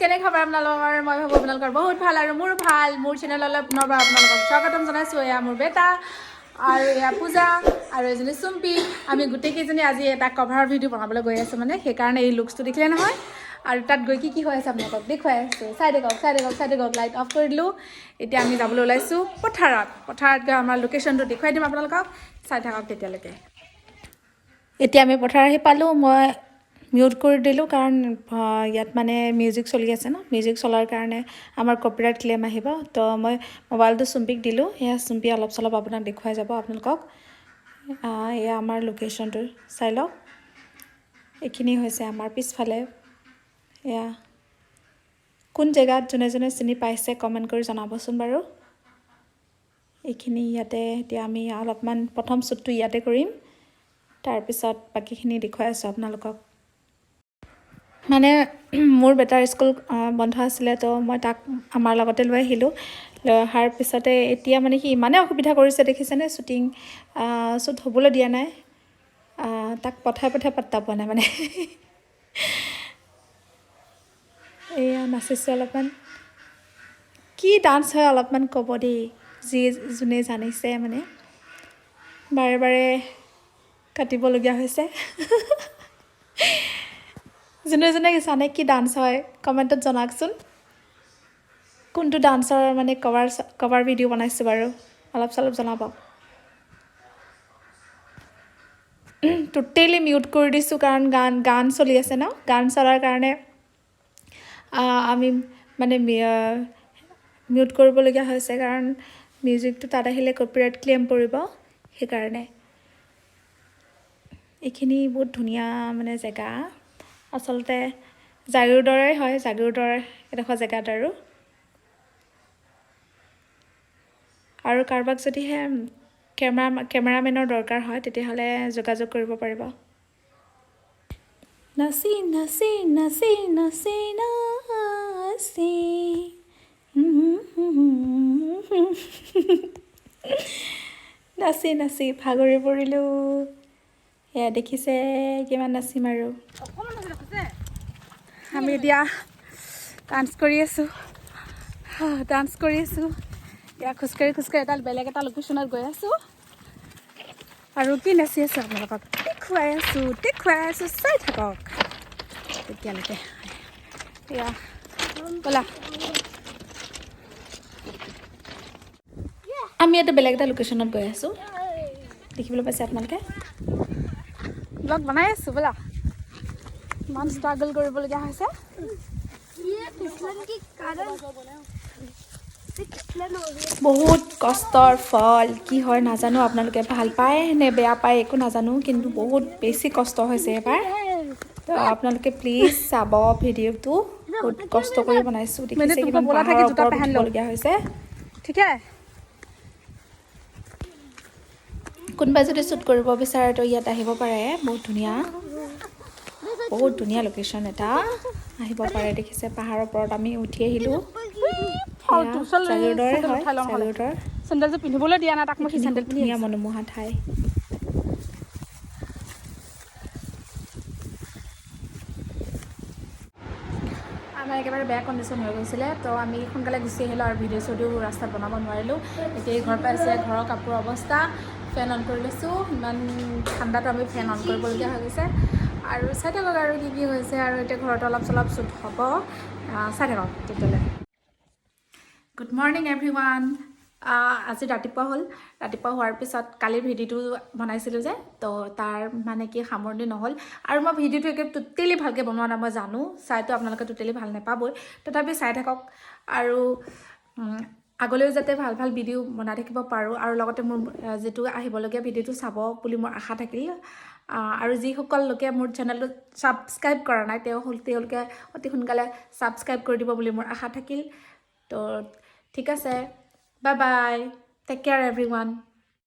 কেনে খবৰ আপোনালোকৰ মই ভাবো আপোনালোকৰ বহুত ভাল আৰু মোৰ ভাল মোৰ চেনেললৈ পুনৰবাৰ আপোনালোকক স্বাগতম জনাইছো এয়া মোৰ বেটা আৰু এয়া পূজা আৰু এজনী চুম্পি আমি গোটেইকেইজনী আজি এটা কভাৰ ভিডিঅ' বনাবলৈ গৈ আছো মানে সেইকাৰণে এই লুকছটো দেখিলে নহয় আৰু তাত গৈ কি হৈ আছে আপোনালোকক দেখুৱাই আছো চাইডে গক লাইট অফ কৰি দিলোঁ এতিয়া আমি যাবলৈ ওলাইছো পথাৰত গৈ আমাৰ লোকেশ্যনটো দেখুৱাই দিম আপোনালোকক চাই থাকক তেতিয়ালৈকে এতিয়া আমি পথাৰ আহি পালোঁ মই মিউট কৰি দিলোঁ কাৰণ ইয়াত মানে মিউজিক চলি আছে ন মিউজিক চলাৰ কাৰণে আমাৰ কপিৰাইট ক্লেইম আহিব তো মই মোবাইলটো চুম্পিক দিলোঁ এয়া চুম্পি অলপ চলপ আপোনাক দেখুৱাই যাব আপোনালোকক এয়া আমাৰ লোকেশ্যনটো চাই লওক এইখিনি হৈছে আমাৰ পিছফালে এয়া কোন জেগাত যোনে যোনে চিনি পাইছে কমেণ্ট কৰি জনাবচোন বাৰু এইখিনি ইয়াতে এতিয়া আমি অলপমান প্ৰথম শ্বুটটো ইয়াতে কৰিম তাৰপিছত বাকীখিনি দেখুৱাই আছোঁ আপোনালোকক মানে মোৰ বেটাৰ স্কুল বন্ধ আছিলে তো মই তাক আমাৰ লগতে লৈ আহিলোঁ লৈ অহাৰ পিছতে এতিয়া মানে সি ইমানেই অসুবিধা কৰিছে দেখিছেনে শ্বুট হ'বলৈ দিয়া নাই তাক পঠাই পাত্তা পোৱা নাই মানে এয়া নাচিছোঁ অলপমান কি ডান্স হয় অলপমান ক'ব দেই যোনে জানিছে মানে বাৰে বাৰে কাটিবলগীয়া হৈছে যোনে জানে কি ডান্স হয় কমেণ্টত জনাওকচোন কোনটো ডান্সৰ মানে কভাৰ ভিডিঅ' বনাইছোঁ বাৰু অলপ চলপ জনাব টোটেলি মিউট কৰি দিছোঁ কাৰণ গান চলি আছে ন গান চলাৰ কাৰণে আমি মানে মিউট কৰিবলগীয়া হৈছে কাৰণ মিউজিকটো তাত আহিলে কপিৰাইট ক্লেইম পৰিব সেইকাৰণে এইখিনি বহুত ধুনীয়া মানে জেগা আচলতে জাগিৰোডৰে হয় জাগিৰোডৰ এডোখৰ জেগাত আৰু কাৰোবাক যদিহে কেমেৰামেনৰ দৰকাৰ হয় তেতিয়াহ'লে যোগাযোগ কৰিব পাৰিব নাচি নাচি নাচি নাচি নাচি নাচি নাচি ভাগৰি পৰিলোঁ এয়া দেখিছে কিমান নাচিম আৰু আমি এতিয়া ডান্স কৰি আছোঁ এয়া খোজকাঢ়ি এডাল বেলেগ এটা লোকেশ্যনত গৈ আছোঁ আৰু কি নাচি আছোঁ আপোনালোকক দেখুৱাই আছোঁ চাই থাকক তেতিয়ালৈকে এয়া ব'লা আমি এটা বেলেগ এটা লোকেশ্যনত গৈ আছোঁ দেখিবলৈ পাইছে আপোনালোকে ব্লগ বনাই আছোঁ ব'লা ইমান ষ্ট্ৰাগল কৰিবলগীয়া হৈছে বহুত কষ্টৰ ফল কি হয় নাজানো আপোনালোকে ভাল পায় নে বেয়া পায় একো নাজানো কিন্তু বহুত বেছি কষ্ট হৈছে এবাৰ তো আপোনালোকে প্লিজ চাব ভিডিঅ'টো বহুত কষ্ট কৰি বনাইছোঁ দেখিছে কিমান পাহাৰৰ ওপৰত উঠিবলগীয়া হৈছে ঠিক আছে কোনোবাই যদি শ্বুট কৰিব বিচাৰে তো ইয়াত আহিব পাৰে বহুত ধুনীয়া লোকেশ্যন এটা আহিব পাৰে দেখিছে পাহাৰৰ ওপৰত আমি উঠি আহিলোঁ চেণ্ডেলযোৰ পিন্ধিবলৈ দিয়া নাই তাক মই চেণ্ডেল ধুনীয়া মনোমোহা ঠাই আমাৰ একেবাৰে বেয়া কণ্ডিশ্যন হৈ গৈছিলে তো আমি সোনকালে গুচি আহিলোঁ আৰু ভিডিঅ' ৰাস্তাত বনাব নোৱাৰিলোঁ এতিয়া ঘৰ পাইছে ঘৰৰ কাপোৰৰ অৱস্থা ফেন অন কৰি লৈছোঁ ইমান ঠাণ্ডাটো আমি ফেন অন কৰিবলগীয়া হৈ গৈছে আৰু চাই থাকক আৰু কি হৈছে আৰু এতিয়া ঘৰত অলপ চলপ শ্বুট হ'ব চাই থাকক তেতিয়াহ'লে গুড মৰ্ণিং এভৰিৱান আজি ৰাতিপুৱা হোৱাৰ পিছত কালিৰ ভিডিঅ'টো বনাইছিলোঁ যে তো তাৰ মানে কি সামৰণি নহ'ল আৰু মই ভিডিঅ'টো একে টোটেলি ভালকৈ বনোৱা নাই মই জানো চাইতো আপোনালোকে টোটেলি ভাল নাপাবই তথাপি চাই থাকক আৰু আগলৈও যাতে ভাল ভিডিঅ' বনাই থাকিব পাৰোঁ আৰু লগতে মোৰ যিটো আহিবলগীয়া ভিডিঅ'টো চাব বুলি মোৰ আশা থাকিল আৰু যিসকল লোকে মোৰ চেনেলটো ছাবস্ক্ৰাইব কৰা নাই তেওঁলোকে অতি সোনকালে ছাবস্ক্ৰাইব কৰি দিব বুলি মোৰ আশা থাকিল তো ঠিক আছে bye bye take care everyone